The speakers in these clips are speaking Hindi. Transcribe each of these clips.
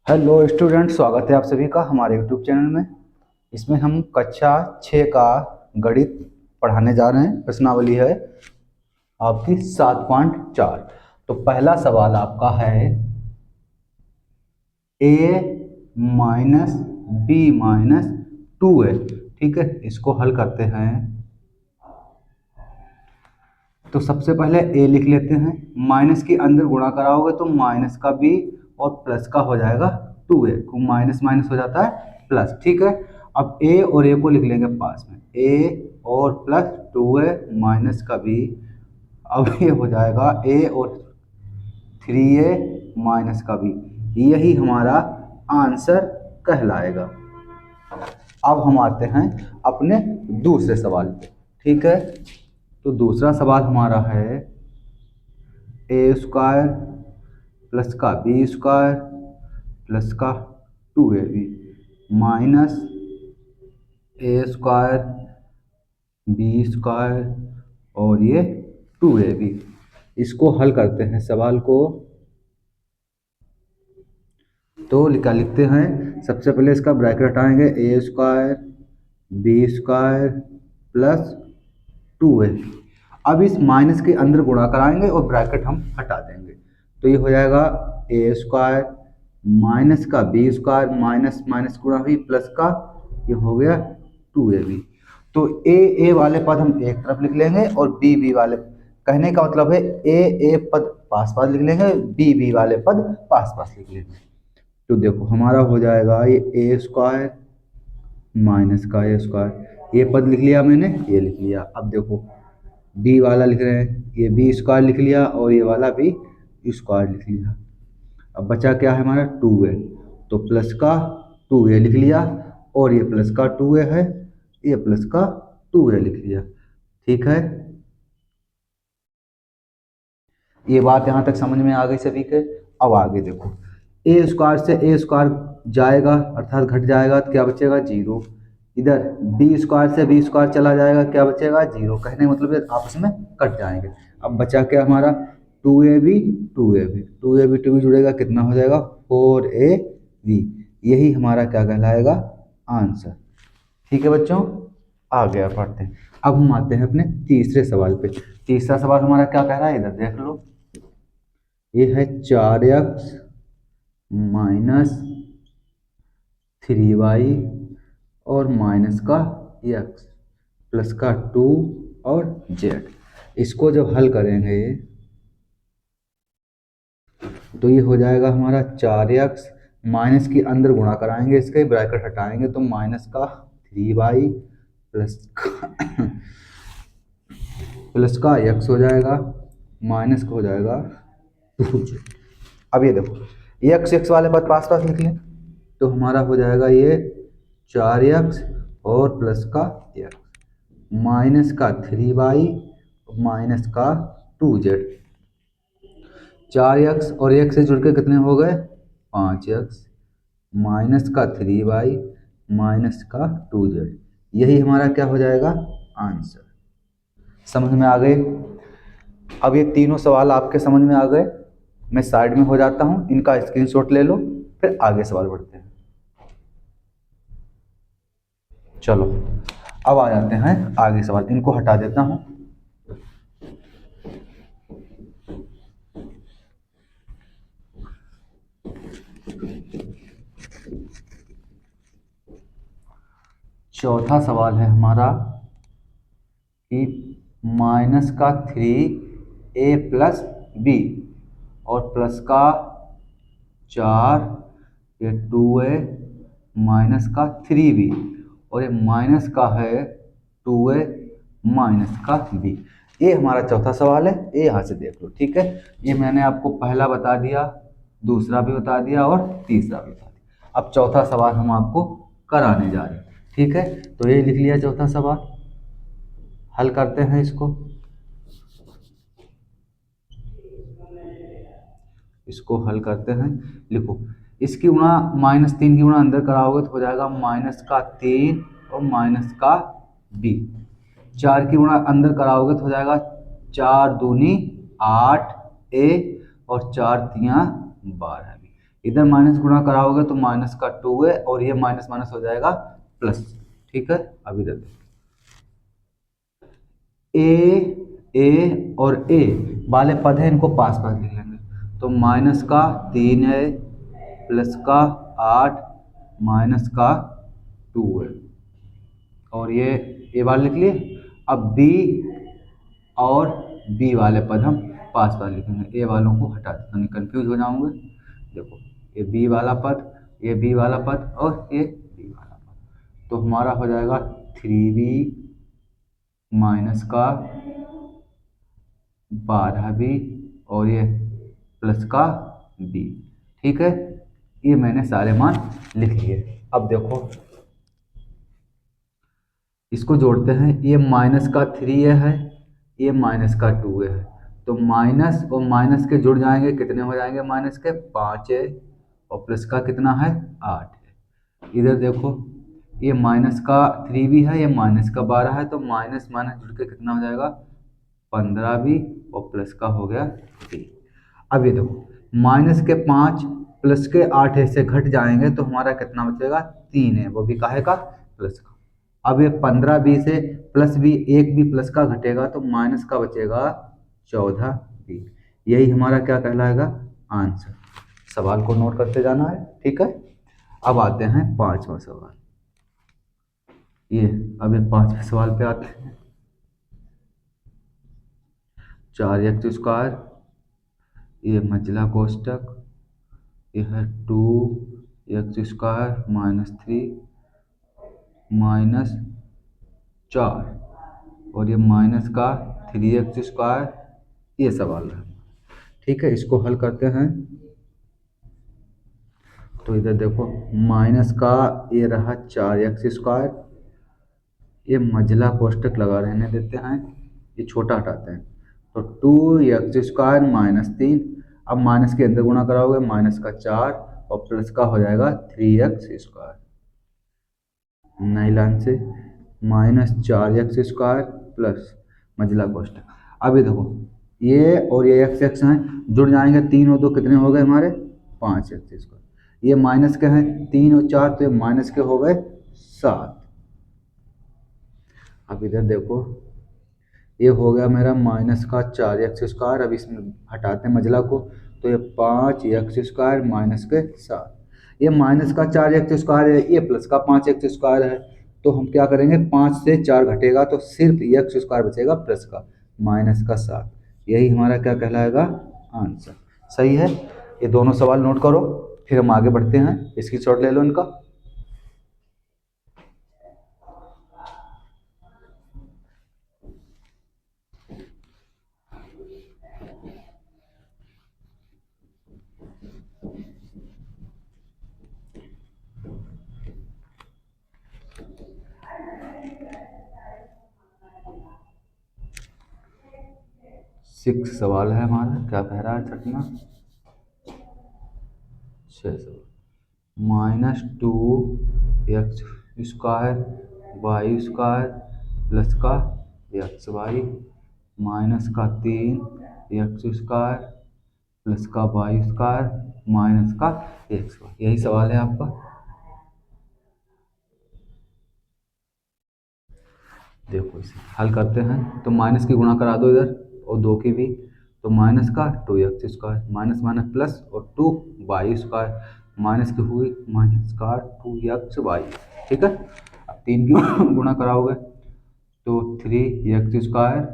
हेलो स्टूडेंट, स्वागत है आप सभी का हमारे यूट्यूब चैनल में। इसमें हम कक्षा 6 का गणित पढ़ाने जा रहे हैं। प्रश्नावली है आपकी 7.4। तो पहला सवाल आपका है a minus B minus 2a। ठीक है, इसको हल करते हैं। तो सबसे पहले a लिख लेते हैं। माइनस के अंदर गुणा कराओगे तो माइनस का b और प्लस का हो जाएगा 2a। माइनस माइनस हो जाता है प्लस। ठीक है, अब a और a को लिख लेंगे पास में। a और प्लस 2a माइनस का b। अब ये हो जाएगा a और 3a माइनस का b। यही हमारा आंसर कहलाएगा। अब हम आते हैं अपने दूसरे सवाल पे। ठीक है, तो दूसरा सवाल हमारा है ए स्क्वायर प्लस का बी स्क्वायर प्लस का 2ab माइनस ए स्क्वायर बी स्क्वायर और ये 2ab। इसको हल करते हैं सवाल को। तो क्या लिखते हैं, सबसे पहले इसका ब्रैकेट हटाएंगे। A square B square plus 2a। अब इस माइनस के अंदर गुणा कराएंगे और ब्रैकेट हम हटा देंगे। तो ये हो जाएगा ए स्क्वायर माइनस का बी स्क्वायर माइनस माइनस गुणा हुई प्लस का ये हो गया 2ab। तो ए वाले पद हम एक तरफ लिख लेंगे और बी वाले, कहने का मतलब है ए पद पास पास लिख लेंगे, बी वाले पद पास पास लिख लेंगे। तो देखो हमारा हो जाएगा ये ए स्क्वायर माइनस का ए स्क्वायर, ये पद लिख लिया मैंने, ये लिख लिया। अब देखो बी वाला लिख रहे हैं, ये बी स्क्वायर लिख लिया और ये वाला भी स्क्वायर लिख लिया। अब बचा क्या है हमारा 2a। तो प्लस का 2a लिख लिया और ये प्लस का 2a है, ये प्लस का 2a लिख लिया। ठीक है, ये बात यहाँ तक समझ में आ गई सभी के। अब आगे देखो, ए स्क्वायर से ए स्क्वायर जाएगा अर्थात घट जाएगा तो क्या बचेगा 0। इधर बी स्क्वायर से बी स्क्वायर चला जाएगा, क्या बचेगा 0। कहने का मतलब आपस में कट जाएंगे। अब बचा क्या हमारा 2ab 2ab 2ab 2 जुड़ेगा, कितना हो जाएगा 4ab। यही हमारा क्या कहलाएगा आंसर। ठीक है बच्चों, आ गया पढ़ते हैं। अब हम आते हैं अपने तीसरे सवाल पे। तीसरा सवाल हमारा क्या कह रहा है, इधर देख लो। ये है 4x माइनस 3y और माइनस का x प्लस का 2 और z। इसको जब हल करेंगे तो ये हो जाएगा हमारा 4x माइनस के अंदर गुणा कराएंगे, इसके ब्रैकेट हटाएंगे तो माइनस का 3y प्लस का x हो जाएगा, माइनस का हो जाएगा 2z। अब ये देखो x वाले पद पास पास लिख लें तो हमारा हो जाएगा ये 4x और प्लस का x माइनस का 3y माइनस का 2z। 4x और x से जुड़ के कितने हो गए 5x माइनस का 3y माइनस का 2z। यही हमारा क्या हो जाएगा आंसर। समझ में आ गए। अब ये तीनों सवाल आपके समझ में आ गए। मैं साइड में हो जाता हूं, इनका स्क्रीनशॉट ले लो, फिर आगे सवाल बढ़ते हैं। चलो अब आ जाते हैं आगे सवाल, इनको हटा देता हूं। चौथा सवाल है हमारा कि माइनस का 3a प्लस बी और प्लस का 4 ये 2a माइनस का 3b और ये माइनस का है 2a माइनस का b। ये हमारा चौथा सवाल है, ये यहाँ से देख लो। ठीक है, ये मैंने आपको पहला बता दिया, दूसरा भी बता दिया और तीसरा भी बता दिया। अब चौथा सवाल हम आपको कराने जा रहे हैं। ठीक है, तो ये लिख लिया चौथा सवाल। हल करते हैं इसको हल करते हैं। लिखो, इसकी गुणा -3 की गुणा अंदर कराओगे तो हो जाएगा माइनस का 3 और माइनस का b। 4 की गुणा अंदर कराओगे तो हो जाएगा 4 दूनी 8 a और 4 तियां 12 b। इधर माइनस गुणा कराओगे तो माइनस का 2 है और ये माइनस माइनस हो जाएगा प्लस। ठीक है, अब इधर ए और ए वाले पद हैं, इनको पास पास लिख लेंगे। तो माइनस का 3 है, प्लस का 8, माइनस का 2 है, और ये ए वाले लिख लिए। अब बी और बी वाले पद हम पास पास लिखेंगे, ए वालों को हटा देते हैं, कंफ्यूज हो जाओगे। देखो, ये बी वाला पद, ये बी वाला पद और ये बी वाला पद, तो हमारा हो जाएगा 3b माइनस का 12b और ये प्लस का b। ठीक है, ये मैंने सारे मान लिख लिए। अब देखो इसको जोड़ते हैं, ये माइनस का 3 है, ये माइनस का 2 है, तो माइनस और माइनस के जुड़ जाएंगे, कितने हो जाएंगे माइनस के 5 है, और प्लस का कितना है 8 है। इधर देखो ये माइनस का 3 भी है, ये माइनस का 12 है, तो माइनस माइनस जुड़ के कितना हो जाएगा 15 भी, और प्लस का हो गया 3। अब ये देखो माइनस के 5 प्लस के 8 ऐसे घट जाएंगे, तो हमारा कितना बचेगा 3 है, वो भी काहे का प्लस का। अब ये 15b से प्लस बी, एक भी प्लस का घटेगा तो माइनस का बचेगा 14b। यही हमारा क्या कहलाएगा आंसर। सवाल को नोट करते जाना है। ठीक है, अब आते हैं पांचवा सवाल। ये अब ये पांचवें सवाल पे आते हैं। 4x², ये मंझला कोष्टक, यह है 2x² माइनस 3 माइनस 4 और ये माइनस का 3x², ये सवाल है। ठीक है, इसको हल करते हैं। तो इधर देखो माइनस का ये रहा 4x², ये मंझला कोष्टक लगा रहने देते हैं, ये छोटा हटाते हैं, तो 2x² माइनस 3। अब माइनस के अंदर गुणा कराओगे, माइनस का 4 और प्लस का हो जाएगा 3x²। नई लाइन से माइनस 4x² प्लस मंझला कोष्टक। अब ये देखो ये और ये x हैं, जुड़ जाएंगे, 3 और 2 कितने हो गए हमारे 5x²। ये माइनस के हैं 3 और 4, तो ये माइनस के हो गए 7। अब इधर देखो ये हो गया मेरा माइनस का 4x²। अब इसमें हटाते हैं मंझला को, तो ये 5x² माइनस के 7। ये माइनस का 4x² है, ये प्लस का 5x² है, तो हम क्या करेंगे 5 से 4 घटेगा तो सिर्फ x² बचेगा प्लस का, माइनस का 7। यही हमारा क्या कहलाएगा आंसर। सही है, ये दोनों सवाल नोट करो, फिर हम आगे बढ़ते हैं। इसकी शॉर्ट ले लो इनका। सिक्स सवाल है हमारा, क्या कह रहा है छठवां, 6 सवाल। माइनस 2x² y² प्लस का xy माइनस का 3x² प्लस का y² माइनस का xy। यही सवाल है आपका। देखो इसे हल करते हैं, तो माइनस की गुणा करा दो इधर और 2 की भी, तो माइनस का 2x² माइनस माइनस प्लस और 2y² माइनस की हुई माइनस का 2xy। ठीक है, अब 3 की गुणा कराओगे तो 3x²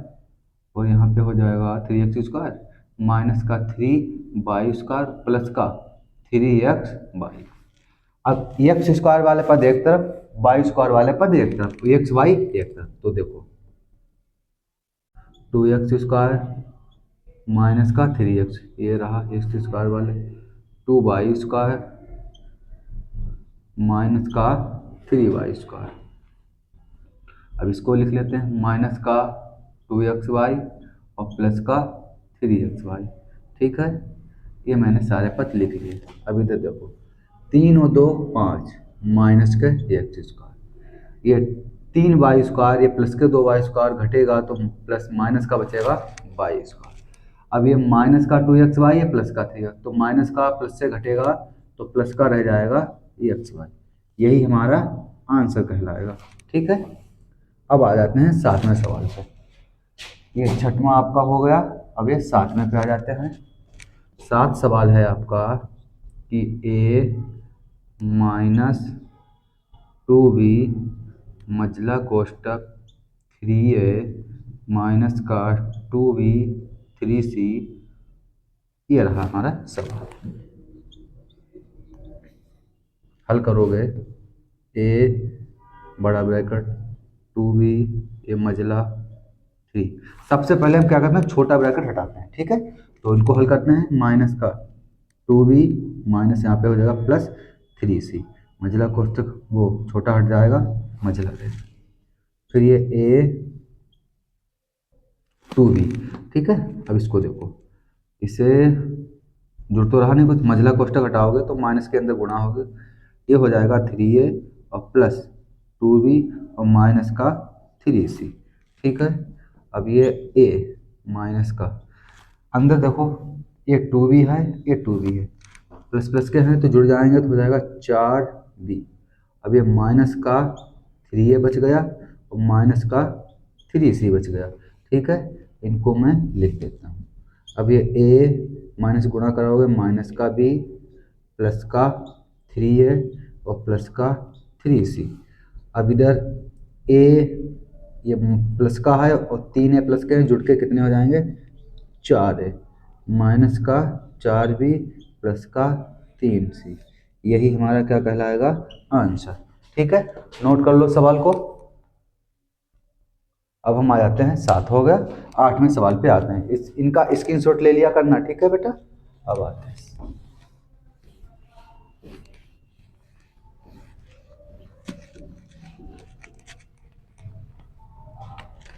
और यहाँ पे हो जाएगा 3x² माइनस का 3y² प्लस का 3xy। अब x² वाले पद एक तरफ, y² वाले पद एक तरफ, xy एक तरफ, तो देखो 2x² माइनस का 3x, ये रहा x² वाले, 2y² माइनस का 3y²। अब इसको लिख लेते हैं, माइनस का 2xy और प्लस का 3xy। ठीक है, ये मैंने सारे पद लिख लिए। अब इधर देखो 3 और 2 5 माइनस के x², ये 3y², ये प्लस के 2y² घटेगा तो प्लस माइनस का बचेगा y²। अब ये माइनस का 2xy है प्लस का 3, तो माइनस का प्लस से घटेगा तो प्लस का रह जाएगा एक्स वाई। यही हमारा आंसर कहलाएगा। ठीक है, अब आ जाते हैं 7वें सवाल पे। ये 6वां आपका हो गया। अब ये 7वें पे आ जाते हैं। 7 सवाल है आपका कि ए माइनस 2b मजला कोष्टक 3a माइनस का 2b 3c, ये रहा हमारा सवाल। हल करोगे ए बड़ा ब्रैकेट 2b ए मजला 3। सबसे पहले हम क्या करते हैं, छोटा ब्रैकेट हटाते हैं। ठीक है, तो इनको हल करते हैं। माइनस का 2b माइनस यहाँ पे हो जाएगा प्लस 3c, मजला कोष्टक वो छोटा हट जाएगा, मजला रहेगा। फिर ये ए 2b। ठीक है, अब इसको देखो, इसे जुड़ तो रहा नहीं कुछ, मजला कोष्टक हटाओगे तो माइनस के अंदर गुणा होगे, ये हो जाएगा 3a और प्लस 2b और माइनस का 3c। ठीक है, अब ये a माइनस का अंदर देखो, ये 2b है ये 2b है, प्लस प्लस के हैं तो जुड़ जाएंगे तो हो जाएगा 4b। अब ये माइनस का 3a बच गया और माइनस का 3c बच गया। ठीक है, इनको मैं लिख देता हूँ। अब ये a माइनस गुणा करोगे माइनस का b प्लस का 3a और प्लस का 3c। अब इधर a ये प्लस का है और 3a प्लस के हैं, जुड़ के कितने हो जाएंगे 4a माइनस का 4b प्लस का 3c। यही हमारा क्या कहलाएगा, आंसर। ठीक है, नोट कर लो सवाल को। अब हम आ जाते हैं, 7 हो गया। 8वें सवाल पे आते हैं। इनका स्क्रीनशॉट ले लिया करना। ठीक है बेटा, अब आते हैं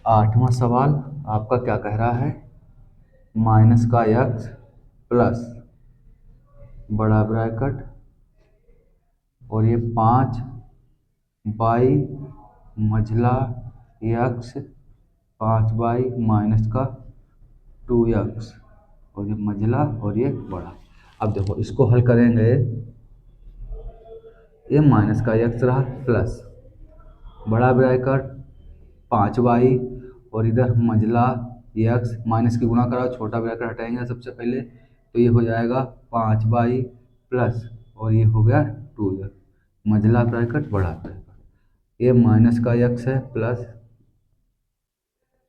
8वां सवाल। आपका क्या कह रहा है, माइनस का x प्लस बड़ा ब्रैकेट और ये 5 मझला x 5 माइनस का 2x और ये मझला और ये बड़ा। अब देखो इसको हल करेंगे, ये माइनस का x रहा प्लस बड़ा ब्रैकेट 5y और इधर मझला x माइनस की गुणा कराओ, छोटा ब्रैकेट हटाएंगे सबसे पहले, तो ये हो जाएगा 5y प्लस और ये हो गया 2x मझला ब्रैकेट बड़ा ब्रैकेट। ये माइनस का x है प्लस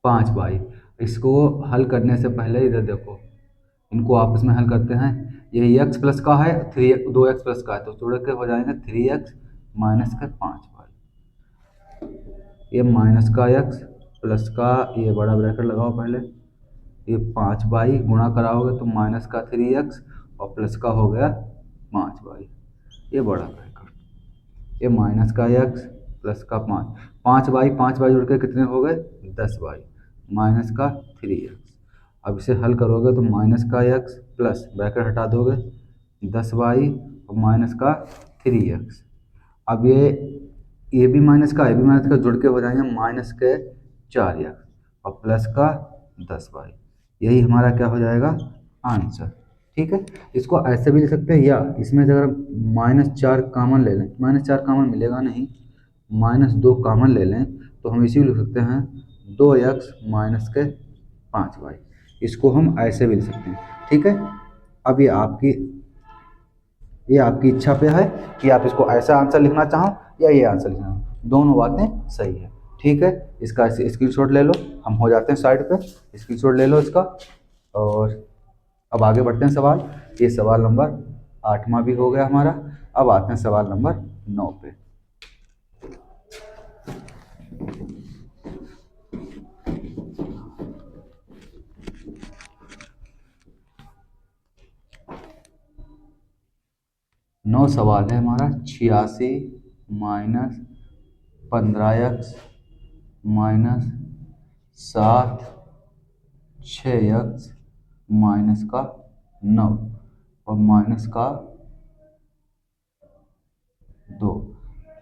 5y। इसको हल करने से पहले इधर देखो, इनको आपस में हल करते हैं। ये x प्लस का है, 2x प्लस का है, तो जोड़ के हो जाएंगे 3x माइनस का 5y। ये माइनस का x प्लस का ये बड़ा ब्रैकेट लगाओ पहले, ये 5y गुणा कराओगे तो माइनस का 3x और प्लस का हो गया 5y, ये बड़ा ब्रैकेट। ये माइनस का x प्लस का 5y 5y जुड़ के कितने हो गए 10y माइनस का 3x। अब इसे हल करोगे तो माइनस का x प्लस ब्रैकेट हटा दोगे 10y और माइनस का 3x। अब ये भी माइनस का, ये भी माइनस का, जुड़ के हो जाएंगे माइनस के 4x और प्लस का 10y। यही हमारा क्या हो जाएगा, आंसर। ठीक है, इसको ऐसे भी लिख सकते हैं, या इसमें से अगर -4 कॉमन ले लें, -4 कॉमन मिलेगा नहीं, -2 कॉमन ले लें तो हम इसी लिख सकते हैं 2x माइनस के 5y। इसको हम ऐसे भी लिख सकते हैं। ठीक है, अब ये आपकी इच्छा पे है कि आप इसको ऐसा आंसर लिखना चाहो या ये आंसर लिखना, दोनों बातें सही है। ठीक है, इसका स्क्रीनशॉट ले लो, हम हो जाते हैं साइड पे, स्क्रीनशॉट ले लो इसका। और अब आगे बढ़ते हैं सवाल। ये सवाल नंबर 8वां भी हो गया हमारा। अब आते हैं सवाल नंबर 9 पे। नौ सवाल है हमारा। 86 minus 15x minus 7 6x minus का 9 और माइनस का 2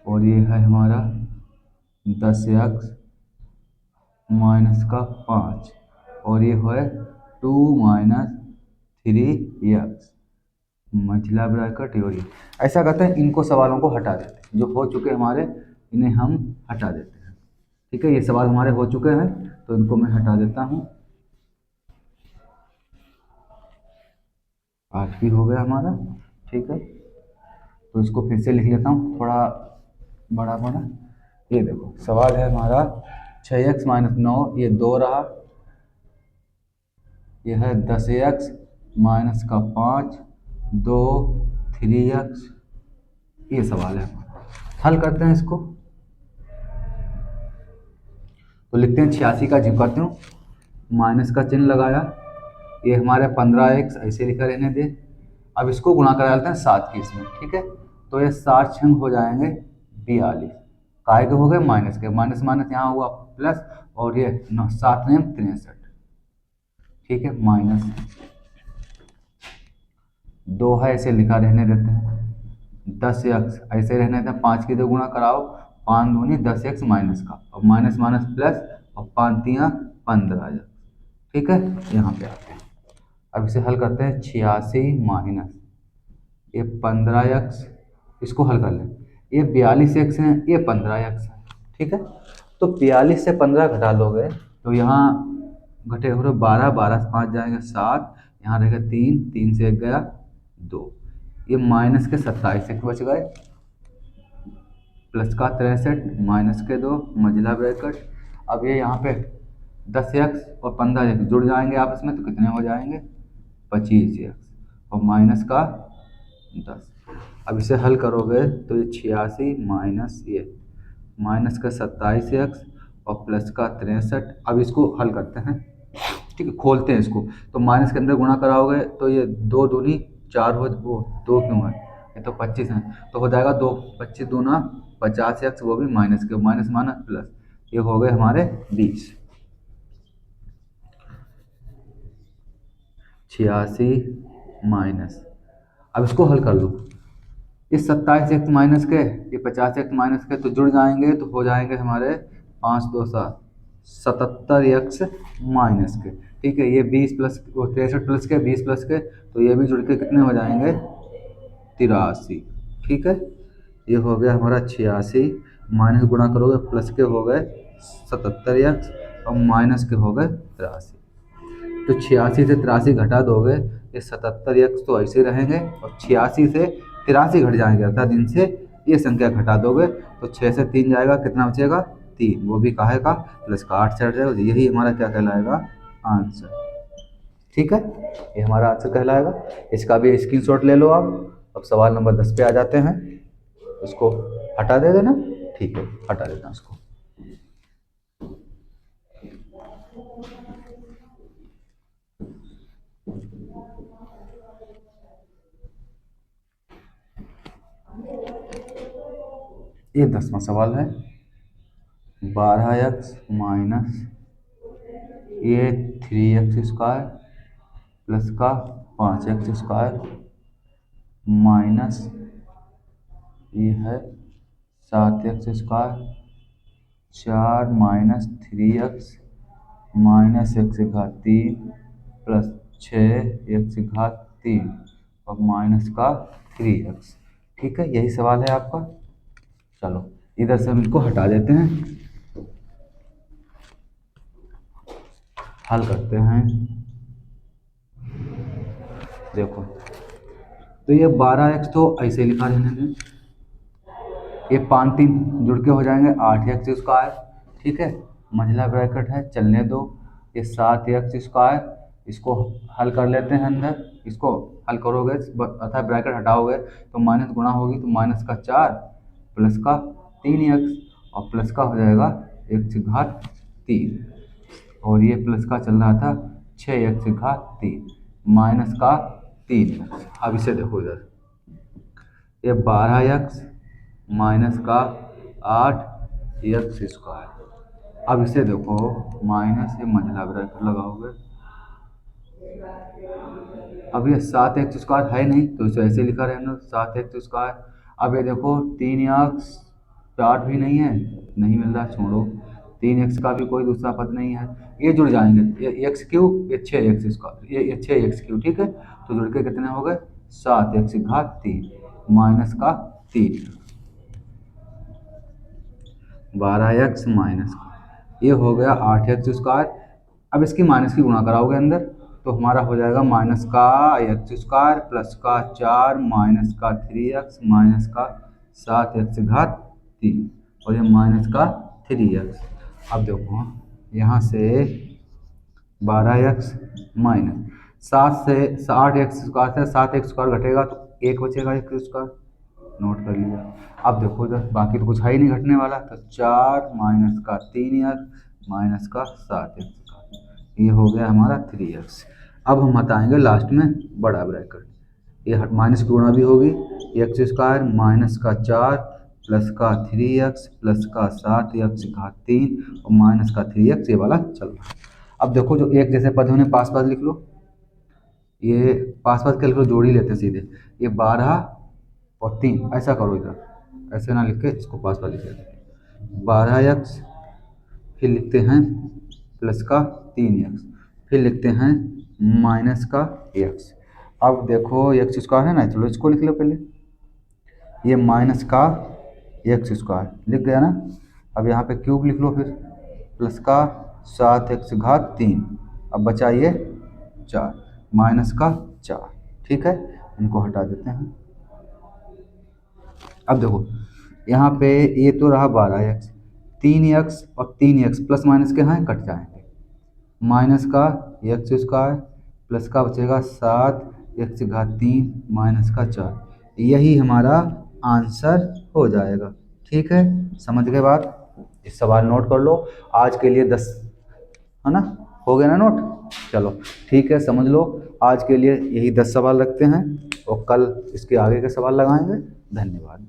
और ये है हमारा 10x माइनस का 5 और ये है 2 माइनस 3x। मंझला ब्रैकेट ये ऐसा करते हैं, इनको सवालों को हटा देते हैं, जो हो चुके हमारे इन्हें हम हटा देते हैं। ठीक है, ये सवाल हमारे हो चुके हैं तो इनको मैं हटा देता हूँ। 8 भी हो गया हमारा। ठीक है, तो इसको फिर से लिख लेता हूँ थोड़ा बड़ा बड़ा। ये देखो सवाल है हमारा 6x-9, ये 2 रहा, ये है 10x-5, 2, 3x, ये सवाल है हमारा। हल करते हैं इसको, तो लिखते हैं 86 का जीव करते हूँ, माइनस का चिन्ह लगाया, ये हमारे 15x ऐसे लिखा रहने दे। अब इसको गुणा करा लेते हैं 7 के इसमें। ठीक है, तो ये 7 छंग हो जाएंगे 42, काय के हो गए माइनस के, माइनस माइनस यहाँ हुआ प्लस, और ये 7 ने 63। ठीक है, माइनस 2 है ऐसे लिखा रहने देते हैं, 10x ऐसे रहने देते हैं, 5 की 2 गुणा कराओ, 5 दूनी 10x माइनस का, और माइनस माइनस प्लस, और 5 तियाँ 15। ठीक है, यहाँ पे आते हैं, अब इसे हल करते हैं। 86 माइनस ये 15x, इसको हल कर लें, ये 42x है, ये 15x है। ठीक है, तो 42 से 15 घटा लोगे तो यहाँ घटे हो रहे 12, 12 से 5 जाएंगे 7, यहाँ रहेगा 3, 3 से 1 गया 2, ये माइनस के 27 एक बच गए, प्लस का 63, माइनस के 2 मंझला ब्रैकेट। अब ये यहाँ पे 10x और 15x जुड़ जाएंगे आपस में, तो कितने हो जाएंगे 25x, और माइनस का 10। अब इसे हल करोगे तो ये 86 माइनस ये माइनस का 27x और प्लस का 63। अब इसको हल करते हैं। ठीक है, खोलते हैं इसको, तो माइनस के अंदर गुणा कराओगे तो ये 2 दूनी 4 हो, वो 2 क्यों है, ये तो 25 है, तो हो जाएगा 2, 25 दूना 50x, वो भी माइनस के, माइनस माइनस प्लस, ये हो गए हमारे 20। 86 माइनस, अब इसको हल कर लो, इस 27x माइनस के, ये 50x माइनस के तो जुड़ जाएंगे, तो हो जाएंगे हमारे 5 2 7, 77x माइनस के। ठीक है, ये 20 प्लस, वो 63 प्लस के, 20 प्लस के, तो ये भी जुड़ के कितने हो जाएंगे 83। ठीक है, ये हो गया हमारा 86, माइनस गुणा करोगे प्लस के हो गए 77x, और माइनस के हो गए 83। तो 86 से 83 घटा दोगे, ये 77x तो ऐसे रहेंगे, और 86 से 83 घट जाएंगे, अर्थात इनसे ये संख्या घटा दोगे तो 6 से 3 जाएगा, कितना बचेगा 3, वो भी काहे का प्लस का 8 चढ़ जाएगा, यही हमारा क्या कहलाएगा आंसर। ठीक है, ये हमारा आंसर कहलाएगा। इसका भी स्क्रीनशॉट ले लो आप। अब सवाल नंबर 10 पे आ जाते हैं, इसको हटा दे देना। ठीक है, हटा देना इसको। ये 10वां सवाल है, 12x माइनस ये 3x² प्लस का 5x² माइनस ये है 7x², 4 minus 3x minus x³ plus 6x³ और माइनस का 3x। ठीक है, यही सवाल है आपका। चलो इधर से हम इसको हटा देते हैं, हल करते हैं। देखो, तो ये 12x तो ऐसे लिखा रहने दें, ये 5 3 जुड़ के हो जाएंगे 8x²। ठीक है, मंझला ब्रैकेट है, चलने दो, ये 7x², इसको हल कर लेते हैं अंदर, इसको हल करोगे अर्थात ब्रैकेट हटाओगे तो माइनस गुणा होगी, तो माइनस का 4 प्लस का 3x, और प्लस का हो जाएगा x³ और ये प्लस का चल रहा था 6x³ माइनस का 3x। अब इसे देखो इधर, ये 12x माइनस का 8x²। अब इसे देखो माइनस ये मंझला ब्रैकेट लगाओगे, अब ये 7x² है नहीं तो इसे ऐसे लिखा रहना 7x²। अब ये देखो 3x 8 भी नहीं है, नहीं मिल रहा, छोड़ो, 3x का भी कोई दूसरा पद नहीं है, ये जुड़ जाएंगे, ये x³ ये 6x², ये 6x³। ठीक है, तो जुड़ के कितने हो गए 7x3 माइनस का 3, 12x माइनस का, ये हो गया 8x²। अब इसकी माइनस की गुणा कराओगे अंदर तो हमारा हो जाएगा माइनस का x² प्लस का 4 माइनस का 3x माइनस का 7x3 और ये माइनस का 3x। अब देखो यहाँ से 12x माइनस 7 से 8x² से 7x² घटेगा तो 1 बचेगा x², नोट कर लिया। अब देखो इधर बाकी तो कुछ है ही नहीं घटने वाला, तो 4 माइनस का 3x माइनस का 7x, ये हो गया हमारा 3x। अब हम हटाएंगे लास्ट में बड़ा ब्रैकेट, ये माइनस की गुणा भी होगी, x² माइनस का 4 प्लस का 3x प्लस का 7x3 और माइनस का 3x, ये वाला चल रहा है। अब देखो जो एक जैसे पद होने पास पास लिख लो, ये पास पास के लिख लो, जोड़ी लेते सीधे, ये 12 और 3 ऐसा करो, इधर ऐसे ना लिख के इसको पास पास लिख लेते, 12x फिर लिखते हैं प्लस का 3x फिर लिखते हैं माइनस का x। अब देखो x² है ना, चलो इसको लिख लो पहले, ये माइनस का x² लिख गया ना। अब यहाँ पे क्यूब लिख लो, फिर प्लस का 7x3, अब बचा ये 4 माइनस का 4, ठीक है, इनको हटा देते हैं। अब देखो यहाँ पे ये तो रहा 12x, 3x और 3x प्लस माइनस के हैं कट जाएंगे, माइनस का x² प्लस का बचेगा 7x3 माइनस का 4, यही हमारा आंसर हो जाएगा। ठीक है, समझ गए बात, इस सवाल नोट कर लो। आज के लिए 10 है ना, हो गया ना नोट, चलो ठीक है, समझ लो। आज के लिए यही 10 सवाल रखते हैं और कल इसके आगे के सवाल लगाएंगे। धन्यवाद।